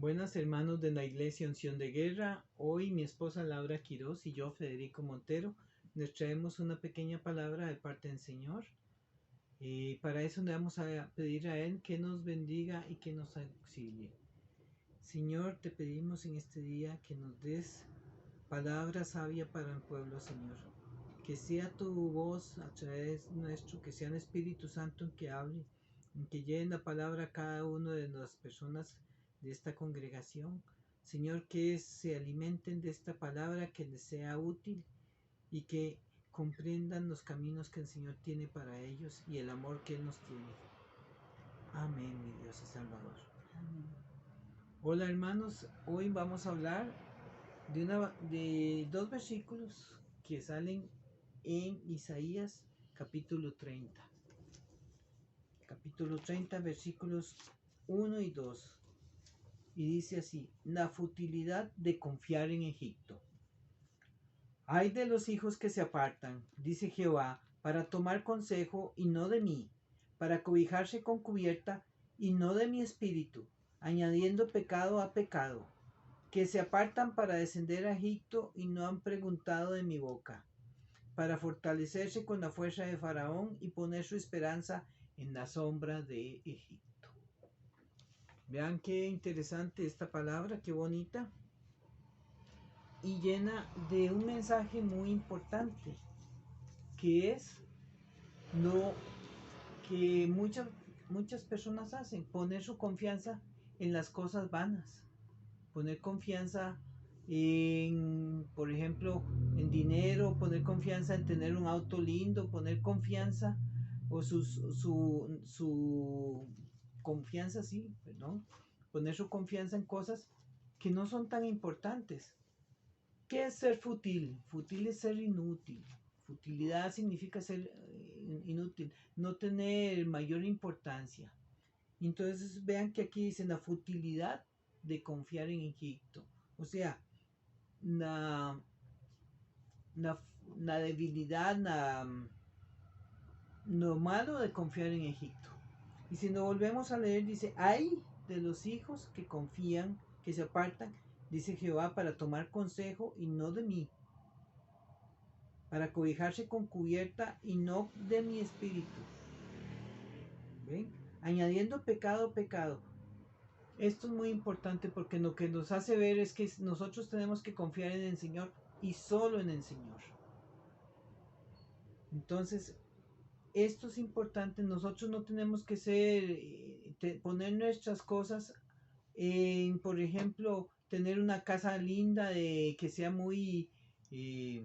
Buenas hermanos de la Iglesia Unción de Guerra. Hoy mi esposa Laura Quiroz y yo, Federico Montero, les traemos una pequeña palabra de parte del Señor. Y para eso le vamos a pedir a Él que nos bendiga y que nos auxilie. Señor, te pedimos en este día que nos des palabra sabia para el pueblo, Señor. Que sea tu voz a través nuestro, que sea el Espíritu Santo el que hable, en que lleve la palabra a cada una de las personas de esta congregación. Señor, que se alimenten de esta palabra, que les sea útil y que comprendan los caminos que el Señor tiene para ellos y el amor que Él nos tiene. Amén, mi Dios y Salvador. Amén. Hola hermanos, hoy vamos a hablar de dos versículos que salen en Isaías capítulo 30. Capítulo 30, versículos 1 y 2. Y dice así: la futilidad de confiar en Egipto. Ay de los hijos que se apartan, dice Jehová, para tomar consejo y no de mí, para cobijarse con cubierta y no de mi espíritu, añadiendo pecado a pecado, que se apartan para descender a Egipto y no han preguntado de mi boca, para fortalecerse con la fuerza de Faraón y poner su esperanza en la sombra de Egipto. Vean qué interesante esta palabra, qué bonita, y llena de un mensaje muy importante, que es lo que muchas personas hacen: poner su confianza en las cosas vanas, poner confianza en, por ejemplo, en dinero, poner confianza en tener un auto lindo, poner confianza o su confianza, sí, perdón, poner su confianza en cosas que no son tan importantes. ¿Qué es ser fútil? Fútil es ser inútil. Futilidad significa ser inútil, no tener mayor importancia. Entonces vean que aquí dicen la futilidad de confiar en Egipto. O sea, la, la, la debilidad, lo malo de confiar en Egipto. Y si nos volvemos a leer, dice: ay de los hijos que confían, que se apartan, dice Jehová, para tomar consejo y no de mí, para cobijarse con cubierta y no de mi espíritu. ¿Ven? Añadiendo pecado, pecado. Esto es muy importante porque lo que nos hace ver es que nosotros tenemos que confiar en el Señor y solo en el Señor. Entonces, esto es importante. Nosotros no tenemos que poner nuestras cosas en, por ejemplo, tener una casa linda que sea muy, eh,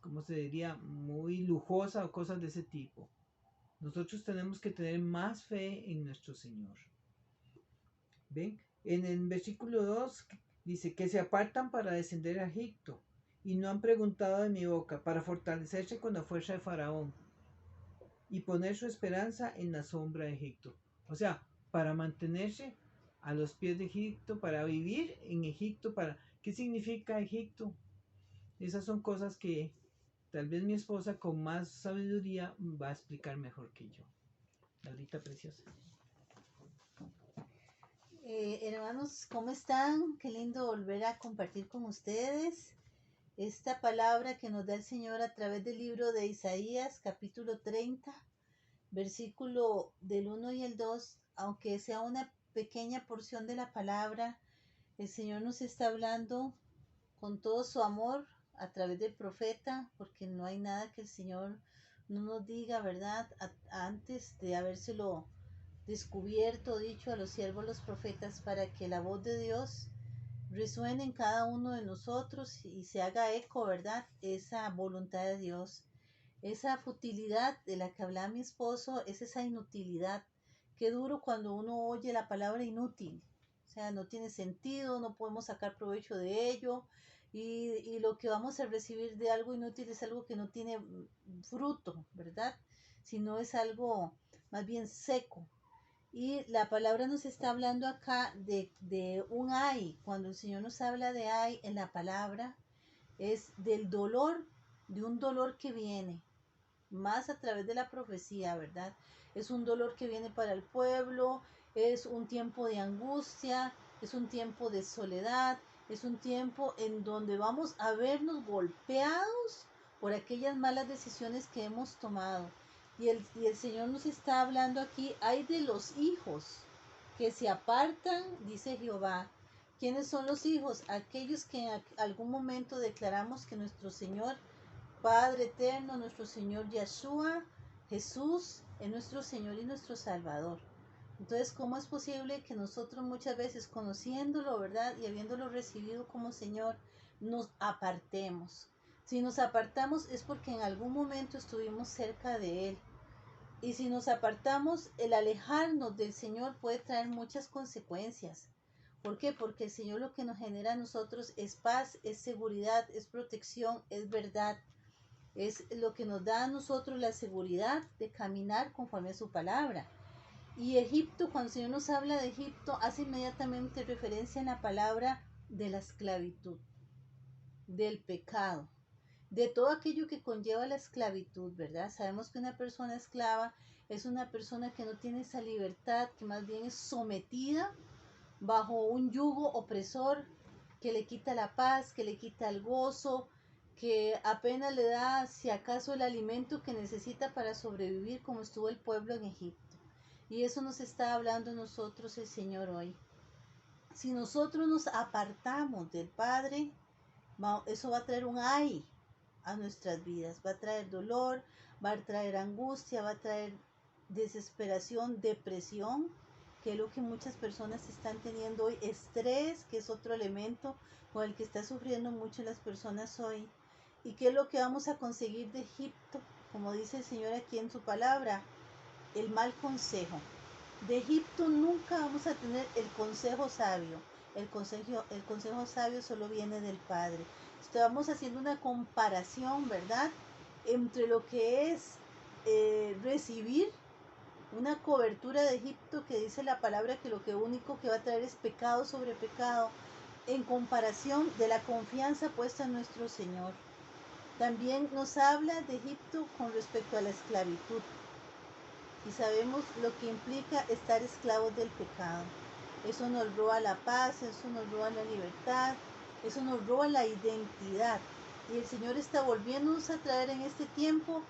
¿cómo se diría? Muy lujosa o cosas de ese tipo. Nosotros tenemos que tener más fe en nuestro Señor. ¿Ven? En el versículo 2 dice que se apartan para descender a Egipto y no han preguntado de mi boca, para fortalecerse con la fuerza de Faraón y poner su esperanza en la sombra de Egipto. O sea, para mantenerse a los pies de Egipto, para vivir en Egipto. ¿Qué significa Egipto? Esas son cosas que tal vez mi esposa con más sabiduría va a explicar mejor que yo. Laurita preciosa. Hermanos, ¿cómo están? Qué lindo volver a compartir con ustedes esta palabra que nos da el Señor a través del libro de Isaías, capítulo 30, versículo del 1 y el 2. Aunque sea una pequeña porción de la palabra, el Señor nos está hablando con todo su amor a través del profeta, porque no hay nada que el Señor no nos diga, ¿verdad? Antes de habérselo descubierto, dicho a los siervos los profetas, para que la voz de Dios resuene en cada uno de nosotros y se haga eco, ¿verdad? Esa voluntad de Dios. Esa futilidad de la que hablaba mi esposo es esa inutilidad. Qué duro cuando uno oye la palabra inútil. O sea, no tiene sentido, no podemos sacar provecho de ello. Y lo que vamos a recibir de algo inútil es algo que no tiene fruto, ¿verdad? Sino es algo más bien seco. Y la palabra nos está hablando acá de un ay. Cuando el Señor nos habla de ay en la palabra, es del dolor, de un dolor que viene, más a través de la profecía, ¿verdad? Es un dolor que viene para el pueblo, es un tiempo de angustia, es un tiempo de soledad, es un tiempo en donde vamos a vernos golpeados por aquellas malas decisiones que hemos tomado. Y el Señor nos está hablando aquí, hay de los hijos que se apartan, dice Jehová. ¿Quiénes son los hijos? Aquellos que en algún momento declaramos que nuestro Señor Padre eterno, nuestro Señor Yeshua, Jesús, es nuestro Señor y nuestro Salvador. Entonces, ¿cómo es posible que nosotros muchas veces, conociéndolo, ¿verdad? Y habiéndolo recibido como Señor, nos apartemos? Si nos apartamos es porque en algún momento estuvimos cerca de Él. Y si nos apartamos, el alejarnos del Señor puede traer muchas consecuencias. ¿Por qué? Porque el Señor lo que nos genera a nosotros es paz, es seguridad, es protección, es verdad. Es lo que nos da a nosotros la seguridad de caminar conforme a su palabra. Y Egipto, cuando el Señor nos habla de Egipto, hace inmediatamente referencia en la palabra de la esclavitud, del pecado, de todo aquello que conlleva la esclavitud, ¿verdad? Sabemos que una persona esclava es una persona que no tiene esa libertad, que más bien es sometida bajo un yugo opresor que le quita la paz, que le quita el gozo, que apenas le da, si acaso, el alimento que necesita para sobrevivir, como estuvo el pueblo en Egipto. Y eso nos está hablando a nosotros el Señor hoy. Si nosotros nos apartamos del Padre, eso va a traer un ay a nuestras vidas. Va a traer dolor, va a traer angustia, va a traer desesperación, depresión, que es lo que muchas personas están teniendo hoy. Estrés, que es otro elemento con el que está sufriendo mucho las personas hoy. ¿Y qué es lo que vamos a conseguir de Egipto? Como dice el Señor aquí en su palabra, el mal consejo. De Egipto nunca vamos a tener el consejo sabio. El consejo sabio solo viene del Padre. Estamos haciendo una comparación, ¿verdad? Entre lo que es recibir una cobertura de Egipto, que dice la palabra que lo que único que va a traer es pecado sobre pecado, en comparación de la confianza puesta en nuestro Señor. También nos habla de Egipto con respecto a la esclavitud. Y sabemos lo que implica estar esclavos del pecado. Eso nos roba la paz, eso nos roba la libertad, eso nos roba la identidad. Y el Señor está volviéndonos a traer en este tiempo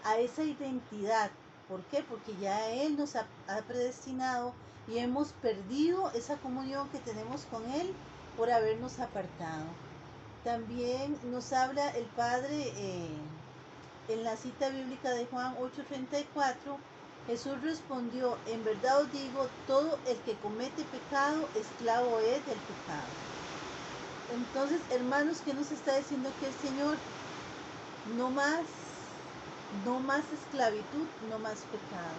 a esa identidad. ¿Por qué? Porque ya Él nos ha predestinado y hemos perdido esa comunión que tenemos con Él por habernos apartado. También nos habla el Padre en la cita bíblica de Juan 8:34. Jesús respondió, en verdad os digo, todo el que comete pecado, esclavo es del pecado. Entonces, hermanos, ¿qué nos está diciendo aquí el Señor? No más esclavitud, no más pecado.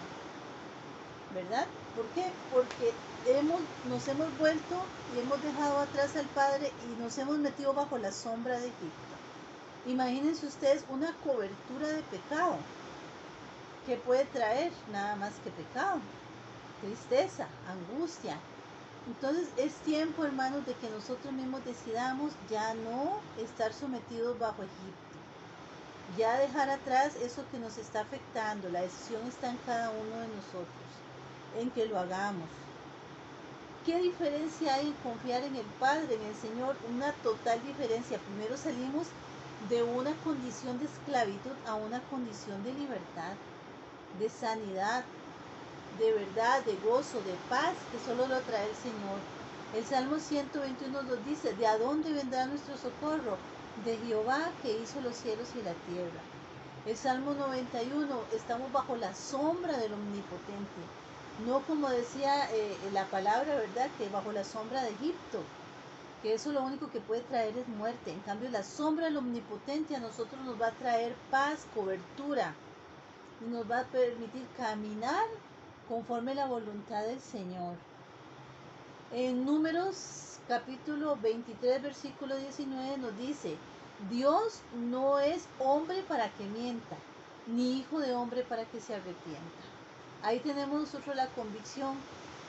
¿Verdad? ¿Por qué? Porque nos hemos vuelto y hemos dejado atrás al Padre y nos hemos metido bajo la sombra de Egipto. Imagínense ustedes una cobertura de pecado. ¿Qué puede traer? Nada más que pecado, tristeza, angustia. Entonces es tiempo, hermanos, de que nosotros mismos decidamos ya no estar sometidos bajo Egipto. Ya dejar atrás eso que nos está afectando. La decisión está en cada uno de nosotros, en que lo hagamos. ¿Qué diferencia hay en confiar en el Padre, en el Señor? Una total diferencia. Primero salimos de una condición de esclavitud a una condición de libertad, de sanidad, de verdad, de gozo, de paz, que solo lo trae el Señor. El Salmo 121 nos dice, ¿de a dónde vendrá nuestro socorro? De Jehová, que hizo los cielos y la tierra. El Salmo 91, estamos bajo la sombra del Omnipotente. No como decía la palabra, ¿verdad? Que bajo la sombra de Egipto, que eso lo único que puede traer es muerte. En cambio, la sombra del Omnipotente a nosotros nos va a traer paz, cobertura, y nos va a permitir caminar conforme a la voluntad del Señor. En Números capítulo 23, versículo 19 nos dice, Dios no es hombre para que mienta, ni hijo de hombre para que se arrepienta. Ahí tenemos nosotros la convicción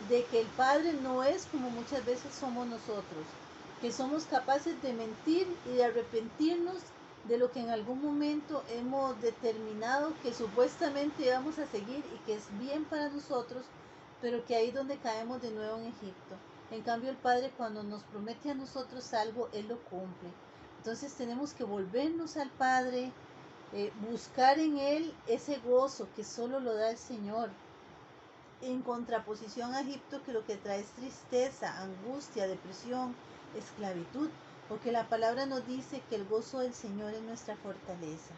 de que el Padre no es como muchas veces somos nosotros, que somos capaces de mentir y de arrepentirnos de lo que en algún momento hemos determinado que supuestamente vamos a seguir y que es bien para nosotros, pero que ahí es donde caemos de nuevo en Egipto. En cambio, el Padre, cuando nos promete a nosotros algo, Él lo cumple. Entonces tenemos que volvernos al Padre, buscar en Él ese gozo que solo lo da el Señor, en contraposición a Egipto, que lo que trae es tristeza, angustia, depresión, esclavitud, porque la palabra nos dice que el gozo del Señor es nuestra fortaleza.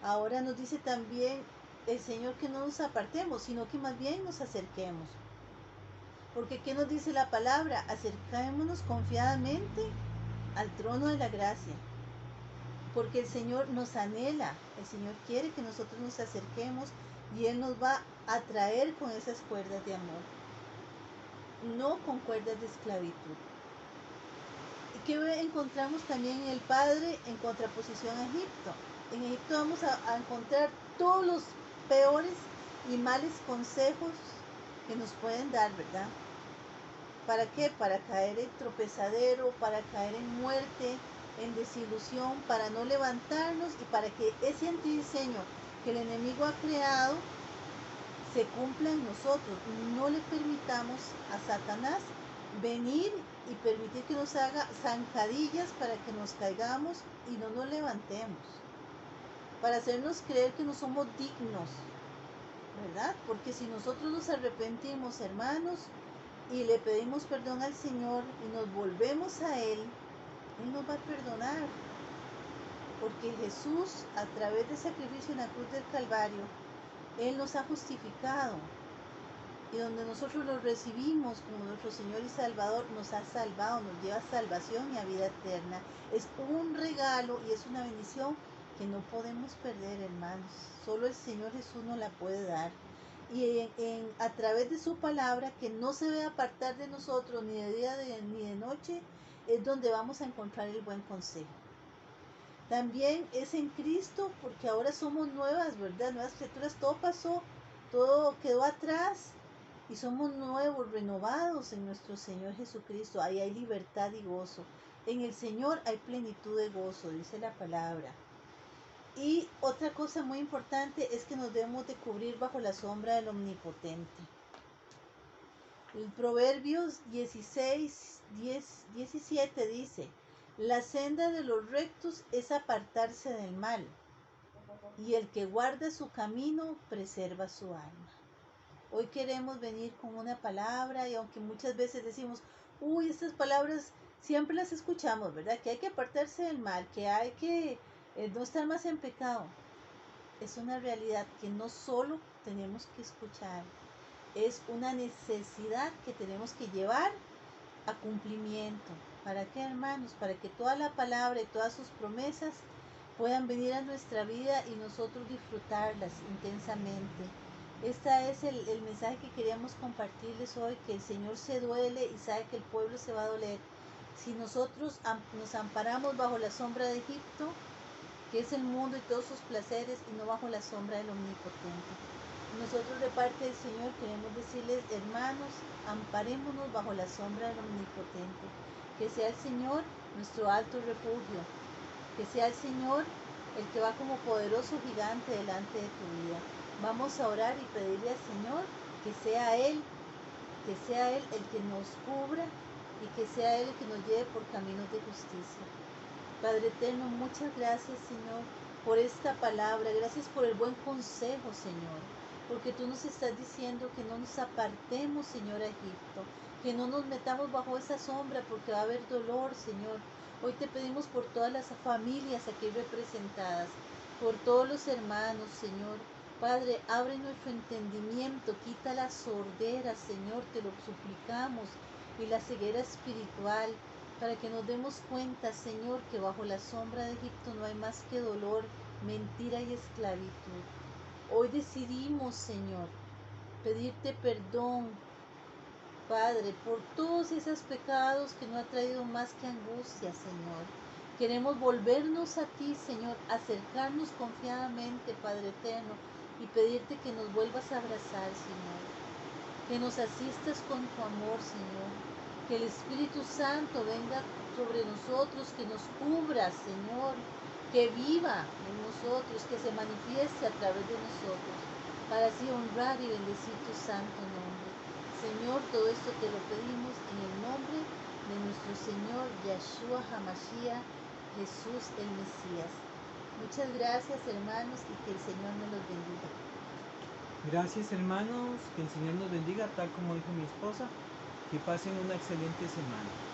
Ahora nos dice también el Señor que no nos apartemos, sino que más bien nos acerquemos. Porque ¿qué nos dice la palabra? Acerquémonos confiadamente al trono de la gracia. Porque el Señor nos anhela, el Señor quiere que nosotros nos acerquemos y Él nos va a atraer con esas cuerdas de amor, no con cuerdas de esclavitud. ¿Y qué encontramos también en el Padre en contraposición a Egipto? En Egipto vamos a encontrar todos los peores y males consejos que nos pueden dar, ¿verdad? ¿Para qué? Para caer en tropezadero, para caer en muerte, en desilusión, para no levantarnos y para que ese antidiseño que el enemigo ha creado se cumpla en nosotros. No le permitamos a Satanás venir y permitir que nos haga zancadillas para que nos caigamos y no nos levantemos, para hacernos creer que no somos dignos, ¿verdad? Porque si nosotros nos arrepentimos, hermanos, y le pedimos perdón al Señor y nos volvemos a Él, Él nos va a perdonar. Porque Jesús, a través del sacrificio en la cruz del Calvario, Él nos ha justificado. Y donde nosotros lo recibimos como nuestro Señor y Salvador, nos ha salvado, nos lleva a salvación y a vida eterna. Es un regalo y es una bendición que no podemos perder, hermanos. Solo el Señor Jesús nos la puede dar. Y a través de su palabra, que no se debe apartar de nosotros ni de día ni de noche, es donde vamos a encontrar el buen consejo. También es en Cristo, porque ahora somos nuevas, ¿verdad? Nuevas criaturas, todo pasó, todo quedó atrás y somos nuevos, renovados en nuestro Señor Jesucristo. Ahí hay libertad y gozo. En el Señor hay plenitud de gozo, dice la palabra. Y otra cosa muy importante es que nos debemos de cubrir bajo la sombra del Omnipotente. El Proverbios 16:17 dice: la senda de los rectos es apartarse del mal, y el que guarda su camino preserva su alma. Hoy queremos venir con una palabra, y aunque muchas veces decimos, uy, estas palabras siempre las escuchamos, ¿verdad? Que hay que apartarse del mal, que hay que no estar más en pecado. Es una realidad que no solo tenemos que escuchar, es una necesidad que tenemos que llevar a cumplimiento. ¿Para qué, hermanos? Para que toda la palabra y todas sus promesas puedan venir a nuestra vida y nosotros disfrutarlas intensamente. Este es el mensaje que queríamos compartirles hoy, que el Señor se duele y sabe que el pueblo se va a doler. Si nosotros nos amparamos bajo la sombra de Egipto, que es el mundo y todos sus placeres, y no bajo la sombra del Omnipotente. Nosotros de parte del Señor queremos decirles, hermanos, amparémonos bajo la sombra del Omnipotente. Que sea el Señor nuestro alto refugio. Que sea el Señor el que va como poderoso gigante delante de tu vida. Vamos a orar y pedirle al Señor que sea Él el que nos cubra y que sea Él el que nos lleve por caminos de justicia. Padre eterno, muchas gracias, Señor, por esta palabra. Gracias por el buen consejo, Señor. Porque tú nos estás diciendo que no nos apartemos, Señor, a Egipto. Que no nos metamos bajo esa sombra porque va a haber dolor, Señor. Hoy te pedimos por todas las familias aquí representadas, por todos los hermanos, Señor. Padre, abre nuestro entendimiento, quita la sordera, Señor, te lo suplicamos, y la ceguera espiritual, para que nos demos cuenta, Señor, que bajo la sombra de Egipto no hay más que dolor, mentira y esclavitud. Hoy decidimos, Señor, pedirte perdón, Padre, por todos esos pecados que no ha traído más que angustia, Señor. Queremos volvernos a ti, Señor, acercarnos confiadamente, Padre eterno, y pedirte que nos vuelvas a abrazar, Señor. Que nos asistas con tu amor, Señor. Que el Espíritu Santo venga sobre nosotros, que nos cubra, Señor, que viva en nosotros, que se manifieste a través de nosotros, para así honrar y bendecir tu santo nombre. Señor, todo esto te lo pedimos en el nombre de nuestro Señor Yahshua HaMashiach, Jesús el Mesías. Muchas gracias, hermanos, y que el Señor me los bendiga. Gracias, hermanos, que el Señor nos bendiga, tal como dijo mi esposa, que pasen una excelente semana.